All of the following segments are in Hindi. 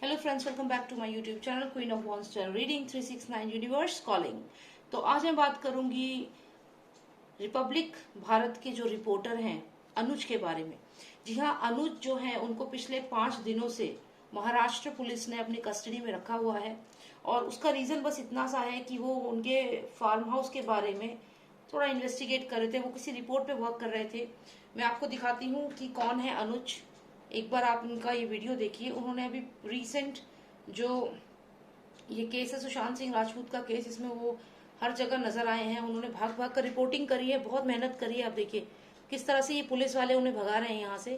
Hello friends, welcome back to my YouTube channel queen of monster reading 369 universe calling. तो आज मैं बात करूंगी रिपब्लिक भारत के जो रिपोर्टर हैं अनुज के बारे में। जी हाँ, अनुज जो है उनको पिछले 5 दिनों से महाराष्ट्र पुलिस ने अपनी कस्टडी में रखा हुआ है और उसका रीजन बस इतना सा है कि वो उनके फार्म हाउस के बारे में थोड़ा इन्वेस्टिगेट कर रहे थे। वो किसी रिपोर्ट पे वर्क कर रहे थे। मैं आपको दिखाती हूँ कि कौन है अनुज। एक बार आप उनका ये वीडियो देखिए। उन्होंने अभी रिसेंट जो ये केस है सुशांत सिंह राजपूत का केस, इसमें वो हर जगह नजर आए हैं। उन्होंने भाग भाग कर रिपोर्टिंग करी है, बहुत मेहनत करी है। आप देखिए किस तरह से ये पुलिस वाले उन्हें भगा रहे हैं यहाँ से।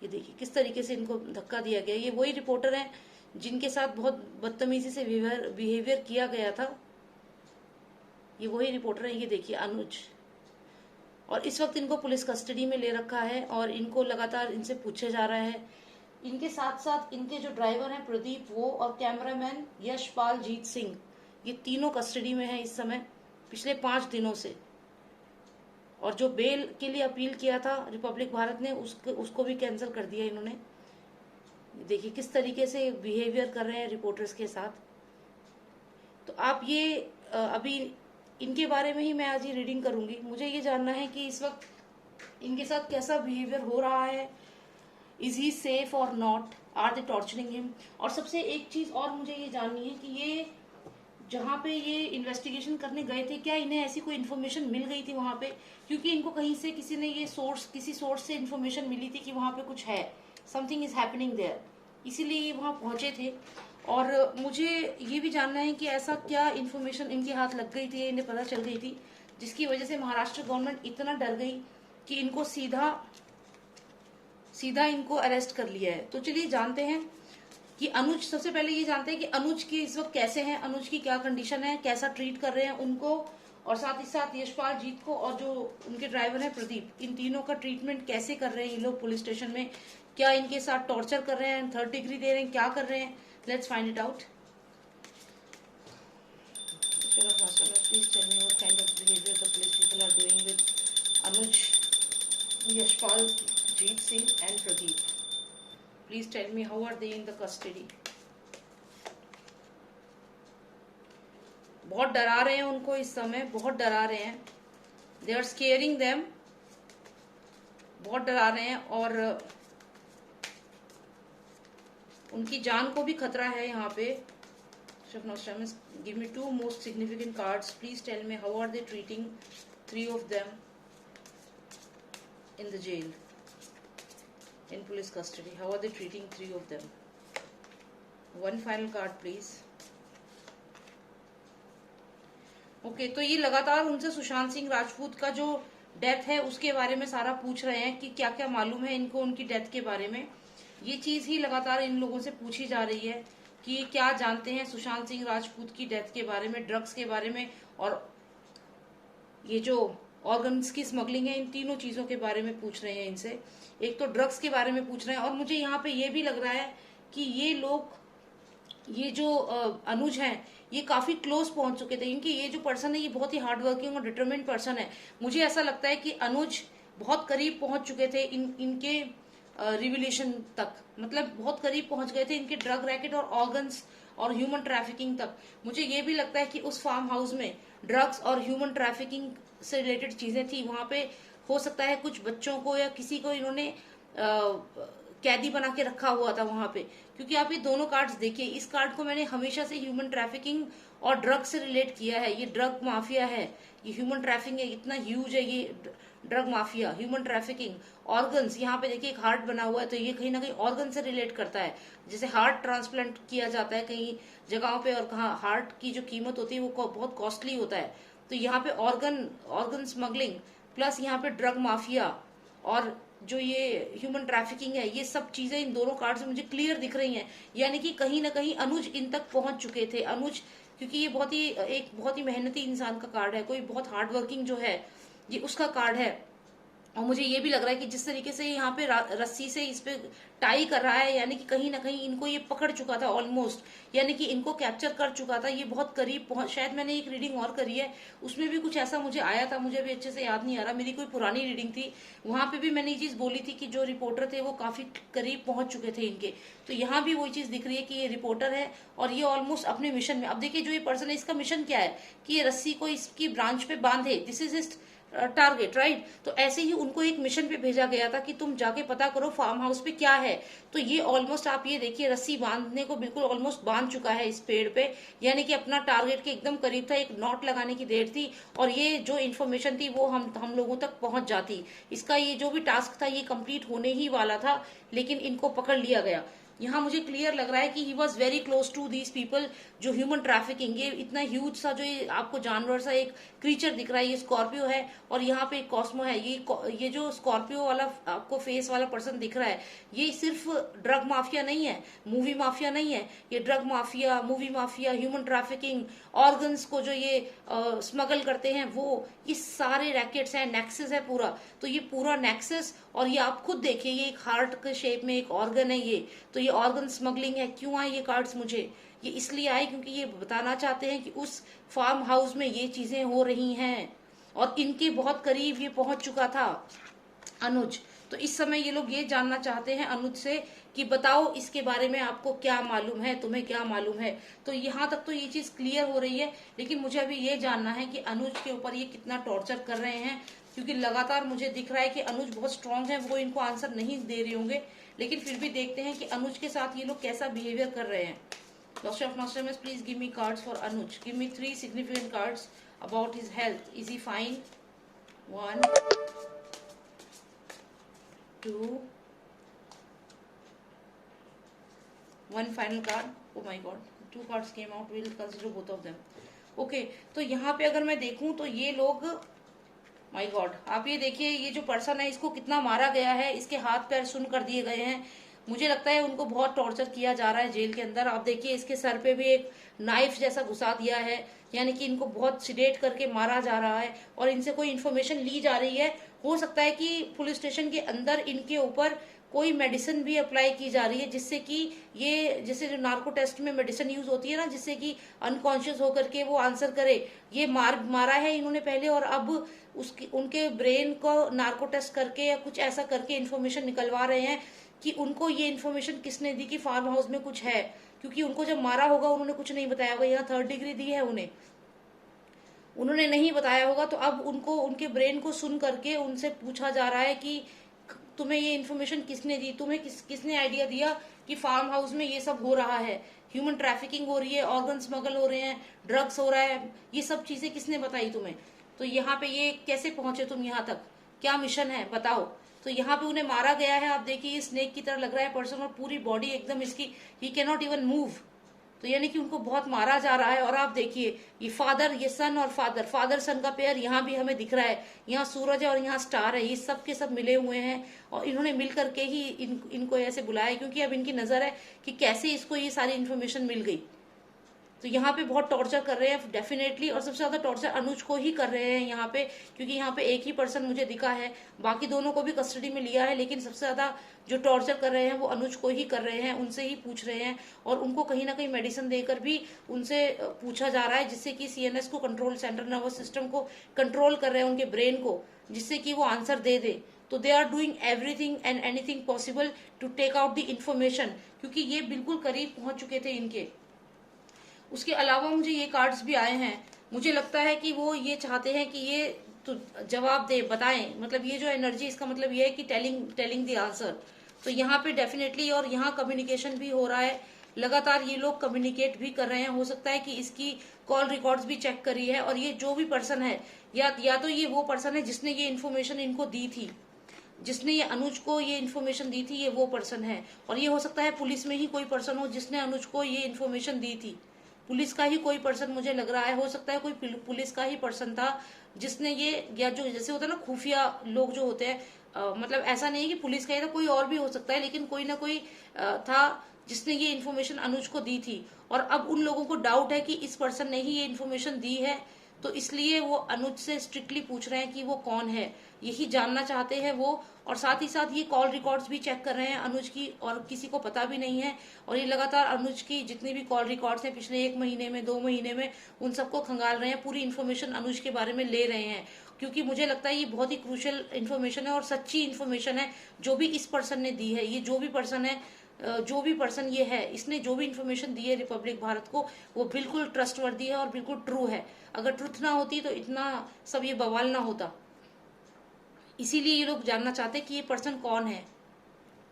ये देखिए किस तरीके से इनको धक्का दिया गया। ये वही रिपोर्टर हैं जिनके साथ बहुत बदतमीजी से बिहेवियर किया गया था। ये वही रिपोर्टर है। ये देखिए अनुज, और इस वक्त इनको पुलिस कस्टडी में ले रखा है और इनको लगातार इनसे पूछा जा रहा है। इनके साथ साथ इनके जो ड्राइवर हैं प्रदीप, वो और कैमरामैन यशपाल जीत सिंह, ये तीनों कस्टडी में हैं इस समय पिछले 5 दिनों से। और जो बेल के लिए अपील किया था रिपब्लिक भारत ने, उसको भी कैंसिल कर दिया इन्होंने। देखिए किस तरीके से बिहेवियर कर रहे हैं रिपोर्टर्स के साथ। तो आप ये अभी इनके बारे में ही मैं आज ये रीडिंग करूंगी। मुझे ये जानना है कि इस वक्त इनके साथ कैसा बिहेवियर हो रहा है। इज ही सेफ और not, are they torturing him. और सबसे एक चीज और मुझे ये जाननी है कि ये जहाँ पे ये इन्वेस्टिगेशन करने गए थे, क्या इन्हें ऐसी कोई इन्फॉर्मेशन मिल गई थी वहां पे? क्योंकि इनको कहीं से किसी सोर्स से इन्फॉर्मेशन मिली थी कि वहां पे कुछ है, समथिंग इज हैपनिंग देयर, इसीलिए ये वहां पहुंचे थे। और मुझे ये भी जानना है कि ऐसा क्या इन्फॉर्मेशन इनके हाथ लग गई थी, इन्हें पता चल गई थी, जिसकी वजह से महाराष्ट्र गवर्नमेंट इतना डर गई कि इनको सीधा सीधा इनको अरेस्ट कर लिया है। तो चलिए जानते हैं कि अनुज, सबसे पहले ये जानते हैं कि अनुज की इस वक्त कैसे हैं, अनुज की क्या कंडीशन है, कैसा ट्रीट कर रहे हैं उनको, और साथ ही साथ यशपाल जीत को और जो उनके ड्राइवर हैं प्रदीप, इन तीनों का ट्रीटमेंट कैसे कर रहे हैं ये लोग पुलिस स्टेशन में। क्या इनके साथ टॉर्चर कर रहे हैं, 3rd डिग्री दे रहे हैं, क्या कर रहे हैं? Let's find it out. Please tell me what kind of behaviour the police people are doing with Anuj, Yashpal Jeet Singh and Pradeep. Please tell me how are they in the custody. बहुत डरा रहे हैं उनको इस समय, बहुत डरा रहे हैं। They are scaring them, बहुत डरा रहे हैं और उनकी जान को भी खतरा है यहाँ पे। Give me 2 most significant cards. Please tell me how are they treating 3 of them in the jail, in police custody. How are they treating 3 of them? 1 final card please. Okay, तो ये लगातार उनसे सुशांत सिंह राजपूत का जो डेथ है उसके बारे में सारा पूछ रहे हैं कि क्या क्या मालूम है इनको उनकी डेथ के बारे में। ये चीज ही लगातार इन लोगों से पूछी जा रही है कि क्या जानते हैं सुशांत सिंह राजपूत की डेथ के बारे में, ड्रग्स के बारे में, और ये जो ऑर्गन्स की स्मगलिंग है, इन तीनों चीजों के बारे में पूछ रहे हैं इनसे। एक तो ड्रग्स के बारे में पूछ रहे हैं, और मुझे यहाँ पे ये भी लग रहा है कि ये लोग, ये जो अनुज हैं, ये काफी क्लोज पहुंच चुके थे। इनकी ये जो पर्सन है ये बहुत ही हार्ड वर्किंग और डिटरमिन्ड पर्सन है। मुझे ऐसा लगता है कि अनुज बहुत करीब पहुंच चुके थे इनके रिविलेशन तक, मतलब बहुत करीब पहुंच गए थे इनके ड्रग रैकेट और ऑर्गन्स और ह्यूमन ट्रैफिकिंग तक। मुझे ये भी लगता है कि उस फार्म हाउस में ड्रग्स और ह्यूमन ट्रैफिकिंग से रिलेटेड चीजें थी। वहां पे हो सकता है कुछ बच्चों को या किसी को इन्होंने कैदी बना के रखा हुआ था वहां पे। क्योंकि आप ये दोनों कार्ड्स देखिए, इस कार्ड को मैंने हमेशा से ह्यूमन ट्रैफिकिंग और ड्रग से रिलेट किया है। ये ड्रग माफिया है, ये ह्यूमन ट्रैफिकिंग है, इतना ह्यूज है ये drug mafia, human trafficking. Organs, यहाँ पे देखिए एक हार्ट बना हुआ है, तो ये कहीं ना कहीं ऑर्गन से रिलेट करता है। जैसे हार्ट ट्रांसप्लांट किया जाता है कई जगहों पे, और कहा हार्ट की जो कीमत होती है वो बहुत कॉस्टली होता है। तो यहाँ पे ऑर्गन स्मगलिंग प्लस यहाँ पे ड्रग माफिया और जो ये ह्यूमन ट्रैफिकिंग है, ये सब चीजें इन दोनों कार्ड से मुझे क्लियर दिख रही हैं। यानी कि कहीं ना कहीं अनुज इन तक पहुंच चुके थे। अनुज, क्योंकि ये बहुत ही मेहनती इंसान का कार्ड है, कोई बहुत हार्ड वर्किंग जो है ये उसका कार्ड है। और मुझे ये भी लग रहा है कि जिस तरीके से यहाँ पे रस्सी से इस पे टाई कर रहा है, यानी कि कहीं ना कहीं इनको ये पकड़ चुका था ऑलमोस्ट, यानी कि इनको कैप्चर कर चुका था, ये बहुत करीब पहुंच। शायद मैंने एक रीडिंग और करी है, उसमें भी कुछ ऐसा मुझे आया था, मुझे भी अच्छे से याद नहीं आ रहा, मेरी कोई पुरानी रीडिंग थी, वहां पे भी मैंने ये चीज बोली थी कि जो रिपोर्टर थे वो काफी करीब पहुंच चुके थे इनके। तो यहाँ भी वही चीज दिख रही है कि ये रिपोर्टर है और ये ऑलमोस्ट अपने मिशन में। अब देखिए जो ये पर्सन है, इसका मिशन क्या है कि ये रस्सी को इसकी ब्रांच पे बांधे, this is is target, right. तो ऐसे ही उनको एक मिशन पे भेजा गया था कि तुम जाके पता करो फार्म हाउस पे क्या है। तो ये ऑलमोस्ट आप ये देखिए रस्सी बांधने को बिल्कुल ऑलमोस्ट बांध चुका है इस पेड़ पे, यानी कि अपना टारगेट के एकदम करीब था, एक नॉट लगाने की देर थी और ये जो इन्फॉर्मेशन थी वो हम लोगों तक पहुंच जाती। इसका ये जो भी टास्क था ये कंप्लीट होने ही वाला था, लेकिन इनको पकड़ लिया गया। यहाँ मुझे क्लियर लग रहा है कि he was very close to these people. जो ह्यूमन ट्रैफिकिंग, ये इतना ह्यूज सा जो ये आपको जानवर सा एक क्रीचर दिख रहा है, ये स्कॉर्पियो है और यहाँ पे एक कॉस्मो है। ये जो स्कॉर्पियो वाला आपको फेस वाला पर्सन दिख रहा है, ये सिर्फ ड्रग माफिया नहीं है, मूवी माफिया नहीं है, ये drug mafia, movie mafia, human trafficking, organs को जो ये स्मगल करते हैं, वो ये सारे रैकेट्स हैं, नेक्सस है पूरा। तो ये पूरा नेक्सस, और ये आप खुद देखिए ये एक हार्ट के शेप में एक ऑर्गन है ये। तो ये ऑर्गन स्मगलिंग है। क्यों आए ये कार्ड्स मुझे? ये इसलिए आए क्योंकि ये बताना चाहते हैं कि उस फार्म हाउस में ये चीजें हो रही हैं और इनके बहुत करीब ये पहुंच चुका था अनुज। तो इस समय ये लोग ये जानना चाहते हैं अनुज से कि बताओ इसके बारे में आपको क्या मालूम है, तुम्हें क्या मालूम है। तो यहाँ तक तो ये चीज क्लियर हो रही है, लेकिन मुझे अभी ये जानना है कि अनुज के ऊपर ये कितना टॉर्चर कर रहे हैं, क्योंकि लगातार मुझे दिख रहा है कि अनुज बहुत स्ट्रांग है, वो इनको आंसर नहीं दे रहे होंगे, लेकिन फिर भी देखते हैं कि अनुज के साथ ये लोग कैसा बिहेवियर कर रहे हैं। Doctor of Nostradamus, please give me cards for Anuj. Give me 3 significant cards about his health. Is he fine? 1, 2, 1 final card. Oh my god, 2 cards came out. We'll consider both of them. Okay, तो यहाँ पे अगर मैं देखूं तो ये लोग, माय गॉड, आप ये देखिए ये जो पर्सन है इसको कितना मारा गया है, इसके हाथ पैर सुन कर दिए गए हैं। मुझे लगता है उनको बहुत टॉर्चर किया जा रहा है जेल के अंदर। आप देखिए इसके सर पे भी एक नाइफ जैसा घुसा दिया है, यानी कि इनको बहुत सिडेट करके मारा जा रहा है और इनसे कोई इन्फॉर्मेशन ली जा रही है। हो सकता है कि पुलिस स्टेशन के अंदर इनके ऊपर कोई मेडिसिन भी अप्लाई की जा रही है, जिससे कि ये, जैसे जो नार्को टेस्ट में मेडिसिन यूज होती है ना, जिससे कि अनकॉन्शियस होकर के वो आंसर करे। ये मारा है इन्होंने पहले और अब उसकी उनके ब्रेन को नार्को टेस्ट करके या कुछ ऐसा करके इन्फॉर्मेशन निकलवा रहे हैं कि उनको ये इन्फॉर्मेशन किसने दी कि फार्म हाउस में कुछ है, क्योंकि उनको जब मारा होगा उन्होंने कुछ नहीं बताया होगा। यहाँ 3rd डिग्री दी है उन्होंने नहीं बताया होगा। तो अब उनको उनके ब्रेन को सुन करके उनसे पूछा जा रहा है कि तुम्हें ये इन्फॉर्मेशन किसने दी, तुम्हें किसने आइडिया दिया कि फार्म हाउस में ये सब हो रहा है, ह्यूमन ट्रैफिकिंग हो रही है, ऑर्गन स्मगल हो रहे हैं, ड्रग्स हो रहा है, ये सब चीजें किसने बताई तुम्हें? तो यहाँ पे ये कैसे पहुंचे तुम यहाँ तक, क्या मिशन है बताओ। तो यहाँ पे उन्हें मारा गया है। आप देखिए स्नेक की तरह लग रहा है पर्सन और पूरी बॉडी एकदम इसकी, he can not even move. तो यानी कि उनको बहुत मारा जा रहा है। और आप देखिए ये फादर, ये सन और फादर सन का पेयर यहाँ भी हमें दिख रहा है। यहाँ सूरज है और यहाँ स्टार है, ये सब के सब मिले हुए हैं और इन्होंने मिल करके ही इनको ऐसे बुलाया, क्योंकि अब इनकी नजर है कि कैसे इसको ये सारी इन्फॉर्मेशन मिल गई। तो यहाँ पे बहुत टॉर्चर कर रहे हैं डेफिनेटली, और सबसे ज्यादा टॉर्चर अनुज को ही कर रहे हैं यहाँ पे, क्योंकि यहाँ पे एक ही पर्सन मुझे दिखा है, बाकी दोनों को भी कस्टडी में लिया है, लेकिन सबसे ज्यादा जो टॉर्चर कर रहे हैं वो अनुज को ही कर रहे हैं, उनसे ही पूछ रहे हैं और उनको कहीं ना कहीं मेडिसिन देकर भी उनसे पूछा जा रहा है, जिससे कि सीएनएस को, कंट्रोल सेंट्रल नर्वस सिस्टम को कंट्रोल कर रहे हैं, उनके ब्रेन को, जिससे कि वो आंसर दे दे। तो they are doing everything and anything possible to take out the information, क्योंकि ये बिल्कुल करीब पहुंच चुके थे इनके। उसके अलावा मुझे ये कार्ड्स भी आए हैं, मुझे लगता है कि वो ये चाहते हैं कि ये तो जवाब दे, बताएं, मतलब ये जो एनर्जी, इसका मतलब ये है कि टेलिंग द आंसर। तो यहाँ पे डेफिनेटली, और यहाँ कम्युनिकेशन भी हो रहा है, लगातार ये लोग कम्युनिकेट भी कर रहे हैं। हो सकता है कि इसकी कॉल रिकॉर्ड्स भी चेक करी है, और ये जो भी पर्सन है, या तो ये वो पर्सन है जिसने ये इन्फॉर्मेशन इनको दी थी, जिसने ये अनुज को ये इन्फॉर्मेशन दी थी, ये वो पर्सन है। और ये हो सकता है पुलिस में ही कोई पर्सन हो जिसने अनुज को ये इन्फॉर्मेशन दी थी, पुलिस का ही कोई पर्सन मुझे लग रहा है। हो सकता है कोई पुलिस का ही पर्सन था जिसने ये, या जो जैसे होता है ना खुफिया लोग जो होते हैं, मतलब ऐसा नहीं है कि पुलिस का ही था, कोई और भी हो सकता है, लेकिन कोई ना कोई था जिसने ये इन्फॉर्मेशन अनुज को दी थी। और अब उन लोगों को डाउट है कि इस पर्सन ने ही ये इन्फॉर्मेशन दी है, तो इसलिए वो अनुज से स्ट्रिक्टली पूछ रहे हैं कि वो कौन है, यही जानना चाहते हैं वो। और साथ ही साथ ये कॉल रिकॉर्ड्स भी चेक कर रहे हैं अनुज की, और किसी को पता भी नहीं है। और ये लगातार अनुज की जितनी भी कॉल रिकॉर्ड्स हैं पिछले 1 महीने में, 2 महीने में, उन सबको खंगाल रहे हैं, पूरी इन्फॉर्मेशन अनुज के बारे में ले रहे हैं। क्योंकि मुझे लगता है ये बहुत ही क्रूशियल इन्फॉर्मेशन है और सच्ची इन्फॉर्मेशन है जो भी इस पर्सन ने दी है। ये जो भी पर्सन है, जो भी पर्सन ये है, इसने जो भी इन्फॉर्मेशन दी है रिपब्लिक भारत को, वो बिल्कुल ट्रस्टवर्दी है और बिल्कुल ट्रू है। अगर ट्रुथ ना होती तो इतना सब ये बवाल ना होता। इसीलिए ये लोग जानना चाहते कि ये पर्सन कौन है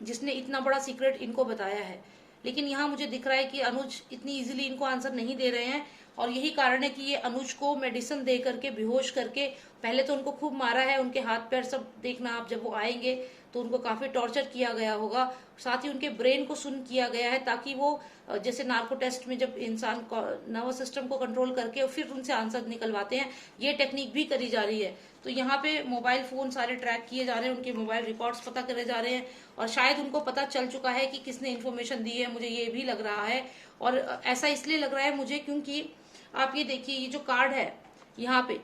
जिसने इतना बड़ा सीक्रेट इनको बताया है। लेकिन यहाँ मुझे दिख रहा है कि अनुज इतनी इजीली इनको आंसर नहीं दे रहे हैं, और यही कारण है कि ये अनुज को मेडिसिन दे करके, बेहोश करके, पहले तो उनको खूब मारा है, उनके हाथ पैर सब देखना आप, जब वो आएंगे तो उनको काफी टॉर्चर किया गया होगा। साथ ही उनके ब्रेन को सुन किया गया है, ताकि वो जैसे नार्को टेस्ट में जब इंसान नर्वस सिस्टम को कंट्रोल करके और फिर उनसे आंसर निकलवाते हैं, ये टेक्निक भी करी जा रही है। तो यहाँ पे मोबाइल फोन सारे ट्रैक किए जा रहे हैं, उनके मोबाइल रिकॉर्ड्स पता करे जा रहे हैं, और शायद उनको पता चल चुका है कि किसने इन्फॉर्मेशन दी है, मुझे ये भी लग रहा है। और ऐसा इसलिए लग रहा है मुझे क्योंकि आप ये देखिए, ये जो कार्ड है यहाँ पे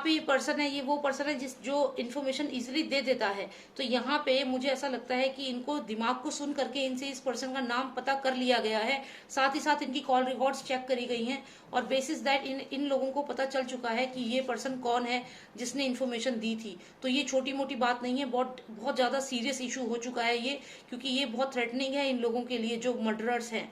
ये पर्सन है, ये वो पर्सन है जो इन्फॉर्मेशन इजीली दे देता है। तो यहाँ पे मुझे ऐसा लगता है कि इनको दिमाग को सुन करके इनसे इस पर्सन का नाम पता कर लिया गया है, साथ ही साथ इनकी कॉल रिकॉर्ड्स चेक करी गई हैं, और बेसिस दैट इन लोगों को पता चल चुका है कि ये पर्सन कौन है जिसने इन्फॉर्मेशन दी थी। तो ये छोटी मोटी बात नहीं है, बहुत बहुत ज्यादा सीरियस इशू हो चुका है ये, क्योंकि ये बहुत थ्रेटनिंग है इन लोगों के लिए जो मर्डरर्स हैं।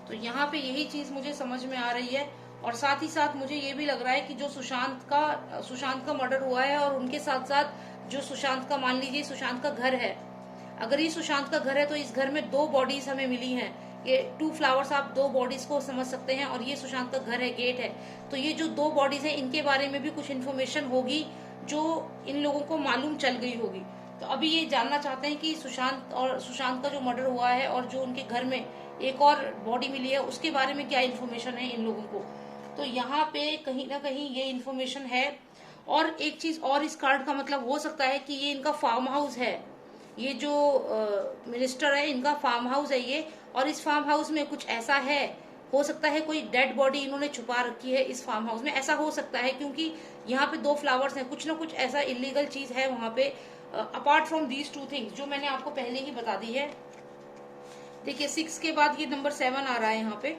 तो यहाँ पे यही चीज मुझे समझ में आ रही है। और साथ ही साथ मुझे ये भी लग रहा है कि जो सुशांत का मर्डर हुआ है, और उनके साथ साथ जो सुशांत का, मान लीजिए सुशांत का घर है, अगर ये सुशांत का घर है तो इस घर में 2 बॉडीज हमें मिली हैं। ये 2 फ्लावर्स, आप 2 बॉडीज को समझ सकते हैं, और ये सुशांत का घर है, गेट है। तो ये जो 2 बॉडीज है, इनके बारे में भी कुछ इन्फॉर्मेशन होगी जो इन लोगों को मालूम चल गई होगी। तो अभी ये जानना चाहते हैं कि सुशांत का जो मर्डर हुआ है और जो उनके घर में एक और बॉडी मिली है, उसके बारे में क्या इन्फॉर्मेशन है इन लोगों को। तो यहाँ पे कहीं ना कहीं ये इन्फॉर्मेशन है। और एक चीज और, इस कार्ड का मतलब हो सकता है कि ये इनका फार्म हाउस है, ये जो मिनिस्टर है इनका फार्म हाउस है ये, और इस फार्म हाउस में कुछ ऐसा है, हो सकता है कोई डेड बॉडी इन्होंने छुपा रखी है इस फार्म हाउस में, ऐसा हो सकता है, क्योंकि यहाँ पे 2 फ्लावर्स हैं, कुछ ना कुछ ऐसा इलीगल चीज है वहां पे, अपार्ट फ्रॉम दीज 2 थिंग्स जो मैंने आपको पहले ही बता दी है। देखिए 6 के बाद ये नंबर 7 आ रहा है यहाँ पे,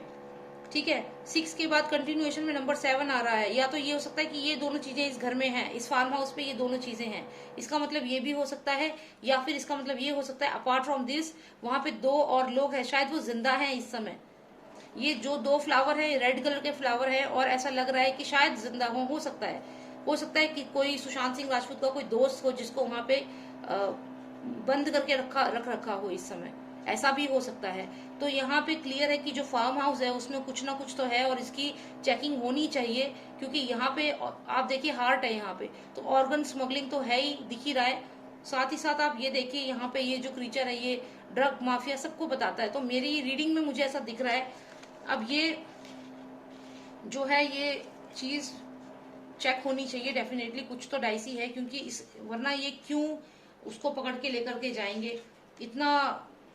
ठीक है। 6 के बाद कंटिन्यूएशन में नंबर 7 आ रहा है। या तो ये हो सकता है कि ये दोनों चीजें इस घर में हैं, इस फार्म हाउस पे ये दोनों चीजें हैं, इसका मतलब ये भी हो सकता है। या फिर इसका मतलब ये हो सकता है अपार्ट फ्रॉम दिस वहां पे 2 और लोग हैं, शायद वो जिंदा हैं इस समय। ये जो 2 फ्लावर है, रेड कलर के फ्लावर है, और ऐसा लग रहा है कि शायद जिंदा हो सकता है। हो सकता है कि कोई सुशांत सिंह राजपूत का कोई दोस्त हो जिसको वहां पे बंद करके रख रखा हो इस समय, ऐसा भी हो सकता है। तो यहाँ पे क्लियर है कि जो फार्म हाउस है उसमें कुछ ना कुछ तो है, और इसकी चेकिंग होनी चाहिए, क्योंकि यहाँ पे आप देखिए हार्ट है यहाँ पे, तो ऑर्गन स्मगलिंग तो है ही, दिख ही रहा है। साथ ही साथ आप ये देखिए यहाँ पे ये जो क्रीचर है, ये ड्रग माफिया सबको बताता है। तो मेरी रीडिंग में मुझे ऐसा दिख रहा है। अब ये जो है ये चीज चेक होनी चाहिए डेफिनेटली, कुछ तो डाइसी है, क्योंकि वरना ये क्यों उसको पकड़ के लेकर के जाएंगे।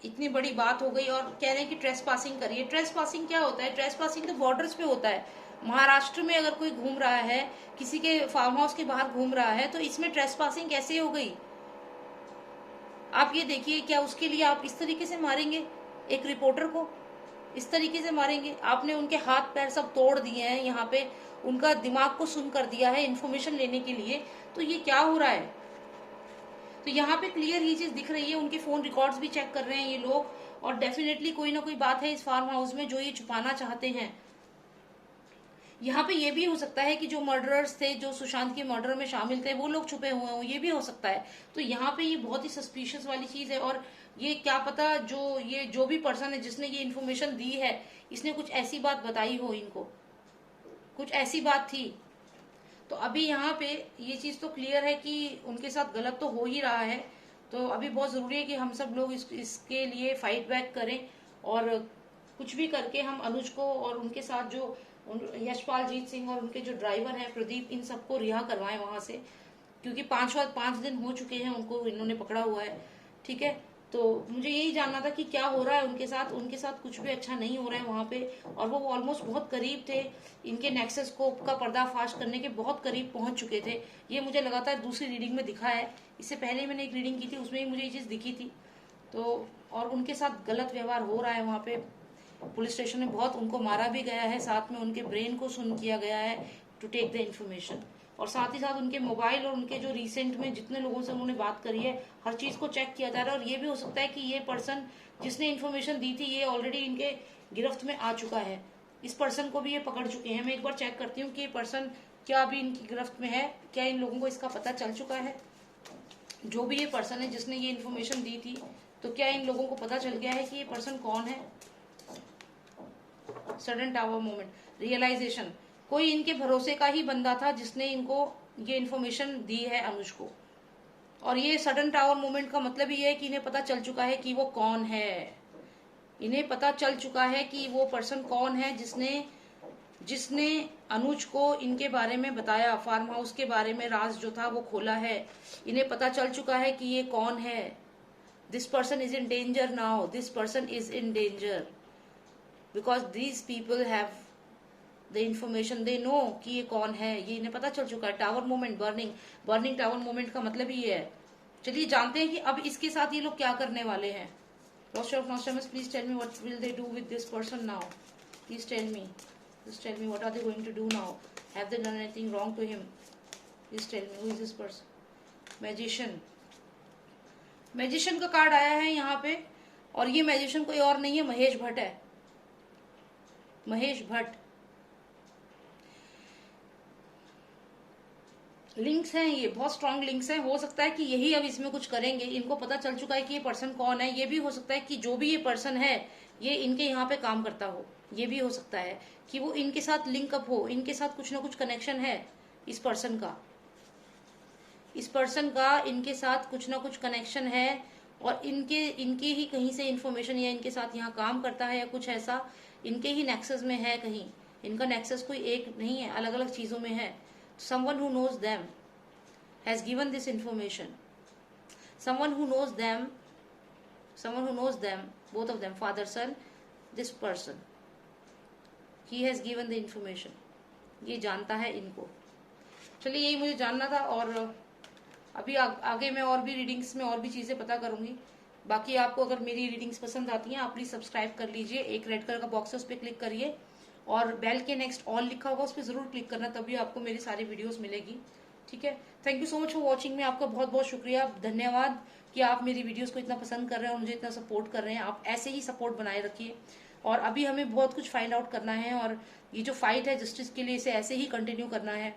इतनी बड़ी बात हो गई, और कह रहे हैं कि ट्रेस पासिंग करिए। ट्रेस पासिंग क्या होता है? ट्रेस पासिंग तो बॉर्डर्स पे होता है। महाराष्ट्र में अगर कोई घूम रहा है, किसी के फार्म हाउस के बाहर घूम रहा है, तो इसमें ट्रेस पासिंग कैसे हो गई? आप ये देखिए, क्या उसके लिए आप इस तरीके से मारेंगे एक रिपोर्टर को? इस तरीके से मारेंगे? आपने उनके हाथ पैर सब तोड़ दिए हैं, यहाँ पे उनका दिमाग को सुन कर दिया है इन्फॉर्मेशन लेने के लिए। तो ये क्या हो रहा है? तो यहाँ पे क्लियर ये चीज दिख रही है। उनके फोन रिकॉर्ड्स भी चेक कर रहे हैं ये लोग, और डेफिनेटली कोई ना कोई बात है इस फार्म हाउस में जो ये छुपाना चाहते हैं। यहाँ पे ये भी हो सकता है कि जो मर्डरर्स थे, जो सुशांत के मर्डर में शामिल थे, वो लोग छुपे हुए हों, ये भी हो सकता है। तो यहाँ पे ये बहुत ही सस्पिशियस वाली चीज है। और ये क्या पता जो भी पर्सन है जिसने ये इन्फॉर्मेशन दी है, इसने कुछ ऐसी बात बताई हो इनको, कुछ ऐसी बात थी। तो अभी यहाँ पे ये चीज तो क्लियर है कि उनके साथ गलत तो हो ही रहा है। तो अभी बहुत जरूरी है कि हम सब लोग इसके लिए फाइट बैक करें, और कुछ भी करके हम अनुज को और उनके साथ जो यशपाल जीत सिंह और उनके जो ड्राइवर हैं प्रदीप, इन सबको रिहा करवाएं वहां से, क्योंकि 5 दिन हो चुके हैं उनको इन्होंने पकड़ा हुआ है। ठीक है, तो मुझे यही जानना था कि क्या हो रहा है उनके साथ कुछ भी अच्छा नहीं हो रहा है वहां पे। और वो ऑलमोस्ट बहुत करीब थे, इनके नेक्सस को का पर्दाफाश करने के बहुत करीब पहुंच चुके थे। ये मुझे लगातार दूसरी रीडिंग में दिखा है, इससे पहले मैंने एक रीडिंग की थी उसमें ही मुझे ये चीज दिखी थी। तो और उनके साथ गलत व्यवहार हो रहा है वहां पे, पुलिस स्टेशन में बहुत उनको मारा भी गया है, साथ में उनके ब्रेन को सुन किया गया है टू टेक द इन्फॉर्मेशन। और साथ ही साथ उनके मोबाइल और उनके जो रिसेंट में जितने लोगों से उन्होंने बात करी है, हर चीज को चेक किया जा रहा है। और ये भी हो सकता है कि ये पर्सन जिसने इन्फॉर्मेशन दी थी ये ऑलरेडी इनके गिरफ्त में आ चुका है, इस पर्सन को भी ये पकड़ चुके हैं। मैं एक बार चेक करती हूँ कि ये पर्सन क्या अभी इनकी गिरफ्त में है, क्या इन लोगों को इसका पता चल चुका है। जो भी ये पर्सन है जिसने ये इन्फॉर्मेशन दी थी, तो क्या इन लोगों को पता चल गया है कि ये पर्सन कौन है। सडन टावर मोमेंट, रियलाइजेशन, कोई इनके भरोसे का ही बंदा था जिसने इनको ये इन्फॉर्मेशन दी है अनुज को। और ये सडन टावर मोमेंट का मतलब ये है कि इन्हें पता चल चुका है कि वो कौन है। इन्हें पता चल चुका है कि वो पर्सन कौन है जिसने अनुज को इनके बारे में बताया, फार्म हाउस के बारे में राज जो था वो खोला है। इन्हें पता चल चुका है कि ये कौन है। This person is in danger now, this person is in danger because these people have the information, they know कि ये कौन है, ये इन्हें पता चल चुका है। Tower moment, burning tower moment का मतलब ये है। चलिए जानते हैं कि अब इसके साथ ये लोग क्या करने वाले हैं। Lost of Nostradamus, please tell me what will they do with this person now. Please tell me what are they going to do now. Have they done anything wrong to him. Please tell me who is this person. Magician, magician का कार्ड आया है यहाँ पे, और ये मैजिशियन कोई और नहीं है, महेश भट्ट है। महेश भट्ट, लिंक्स हैं, ये बहुत स्ट्रांग लिंक्स हैं। हो सकता है कि यही अब इसमें कुछ करेंगे। इनको पता चल चुका है कि ये पर्सन कौन है। ये भी हो सकता है कि जो भी ये पर्सन है ये इनके यहाँ पे काम करता हो। ये भी हो सकता है कि वो इनके साथ लिंक अप हो, इनके साथ कुछ ना कुछ कनेक्शन है इस पर्सन का। इनके साथ कुछ ना कुछ कनेक्शन है, और इनके ही कहीं से इन्फॉर्मेशन या इनके साथ यहाँ काम करता है या कुछ ऐसा इनके ही नेक्सस में है कहीं। इनका नेक्सस कोई एक नहीं है, अलग अलग चीजों में है। Someone who knows them has given this information. Someone who knows them, both of them, father, son, this person, he has given the information. ये जानता है इनको। चलिए यही मुझे जानना था, और अभी आगे मैं और भी रीडिंग्स में और भी चीजें पता करूंगी। बाकी आपको अगर मेरी रीडिंग्स पसंद आती हैं आप प्लीज सब्सक्राइब कर लीजिए। एक रेड कलर का बॉक्स है उस पर क्लिक करिए, और बेल के नेक्स्ट ऑल लिखा होगा उस पर जरूर क्लिक करना, तभी आपको मेरी सारी वीडियोस मिलेगी। ठीक है, thank you so much for watching में। आपका बहुत बहुत शुक्रिया, धन्यवाद कि आप मेरी वीडियोस को इतना पसंद कर रहे हैं और मुझे इतना सपोर्ट कर रहे हैं। आप ऐसे ही सपोर्ट बनाए रखिए। और अभी हमें बहुत कुछ फाइंड आउट करना है, और ये जो फाइट है जस्टिस के लिए, इसे ऐसे ही कंटिन्यू करना है।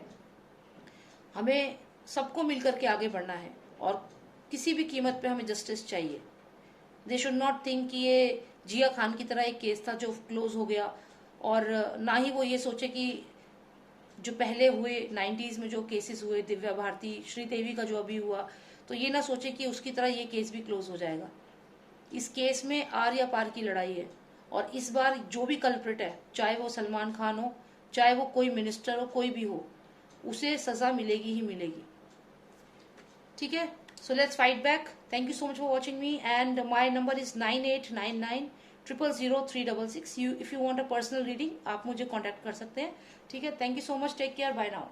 हमें सबको मिलकर के आगे बढ़ना है, और किसी भी कीमत पे हमें जस्टिस चाहिए। दे शुड नॉट थिंक कि ये जिया खान की तरह एक केस था जो क्लोज हो गया, और ना ही वो ये सोचे कि जो पहले हुए 90s में जो केसेस हुए, दिव्या भारती, श्रीदेवी का जो अभी हुआ, तो ये ना सोचे कि उसकी तरह ये केस भी क्लोज हो जाएगा। इस केस में आर या पार की लड़ाई है, और इस बार जो भी कल्प्रिट है, चाहे वो सलमान खान हो, चाहे वो कोई मिनिस्टर हो, कोई भी हो, उसे सजा मिलेगी ही मिलेगी। ठीक है, so let's fight back. Thank you so much for watching me, and my number is 9899000366। If you want a personal reading आप मुझे कांटेक्ट कर सकते हैं। ठीक है, thank you so much, take care, bye now.